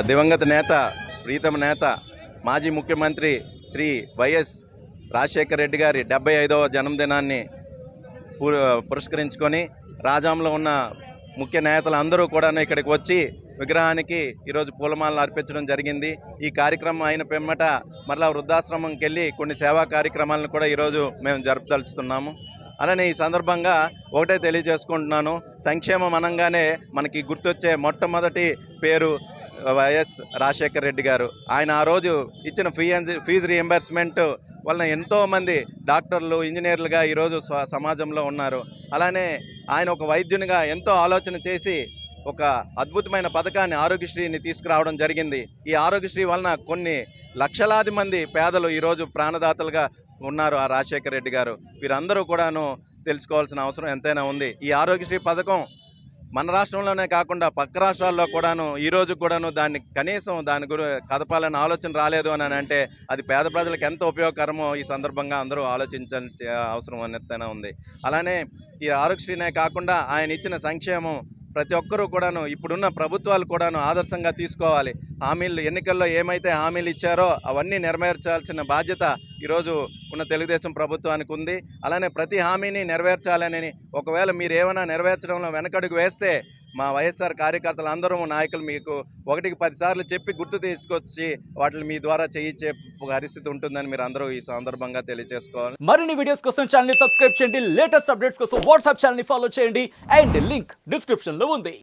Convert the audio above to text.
దివంగత నేత, ప్రీతమ నేత, మాజీ ముఖ్యమంత్రి శ్రీ వైఎస్ రాజశేఖర రెడ్డి గారి 75వ జన్మదినాన్ని పురస్కరించుకొని రాజాంలో ఉన్న ముఖ్య నేతలు అందరూ కూడా ఇక్కడికి వచ్చి విగ్రహానికి ఈరోజు పూలమాలలు అర్పించడం జరిగింది. ఈ కార్యక్రమం అయిన పిమ్మట మరలా వృద్ధాశ్రమంకి వెళ్ళి కొన్ని సేవా కార్యక్రమాలను కూడా ఈరోజు మేము జరుపుదలుచుతున్నాము. అలానే ఈ సందర్భంగా ఒకటే తెలియజేసుకుంటున్నాను, సంక్షేమం అనగానే మనకి గుర్తొచ్చే మొట్టమొదటి పేరు వైఎస్ రాజశేఖర రెడ్డి గారు. ఆయన ఆ రోజు ఇచ్చిన ఫీజు రీఎంబర్స్మెంట్ వలన ఎంతోమంది డాక్టర్లు, ఇంజనీర్లుగా ఈరోజు సమాజంలో ఉన్నారు. అలానే ఆయన ఒక వైద్యునిగా ఎంతో ఆలోచన చేసి ఒక అద్భుతమైన పథకాన్ని ఆరోగ్యశ్రీని తీసుకురావడం జరిగింది. ఈ ఆరోగ్యశ్రీ వలన కొన్ని లక్షలాది మంది పేదలు ఈరోజు ప్రాణదాతలుగా ఉన్నారు. ఆ రాజశేఖర రెడ్డి గారు వీరందరూ కూడాను తెలుసుకోవాల్సిన అవసరం ఎంతైనా ఉంది. ఈ ఆరోగ్యశ్రీ పథకం మన రాష్ట్రంలోనే కాకుండా పక్క రాష్ట్రాల్లో కూడాను ఈరోజు కూడాను కనీసం దాని కదపాలన్న ఆలోచన రాలేదు అని అంటే అది పేద ప్రజలకు ఎంత ఉపయోగకరమో ఈ సందర్భంగా అందరూ ఆలోచించాల్సిన అవసరం ఎంతైనా ఉంది. అలానే ఈ ఆరోగ్యశ్రీనే కాకుండా ఆయన ఇచ్చిన సంక్షేమం ప్రతి ఒక్కరూ కూడాను, ఇప్పుడున్న ప్రభుత్వాలు కూడాను ఆదర్శంగా తీసుకోవాలి. హామీలు, ఎన్నికల్లో ఏమైతే హామీలు ఇచ్చారో అవన్నీ నెరవేర్చాల్సిన బాధ్యత ఈరోజు ఉన్న తెలుగుదేశం ప్రభుత్వానికి ఉంది. అలానే ప్రతి హామీని నెరవేర్చాలని, ఒకవేళ మీరు ఏమైనా నెరవేర్చడంలో వెనకడుగు వేస్తే మా వైఎస్ఆర్ కార్యకర్తలు అందరూ, నాయకులు మీకు 1కి 10 సార్లు చెప్పి గుర్తు తీసుకొచ్చి వాటిని మీ ద్వారా చేయించే పరిస్థితి ఉంటుందని మీరు అందరూ ఈ సందర్భంగా తెలియజేసుకోవాలి. మరిన్ని వీడియోస్ కోసం ఛానల్ ని సబ్స్క్రైబ్ చేయండి, లేటెస్ట్ అప్డేట్స్ కోసం వాట్సాప్ ఛానల్ ని ఫాలో చేయండి అండ్ లింక్ డిస్క్రిప్షన్ లో ఉంది.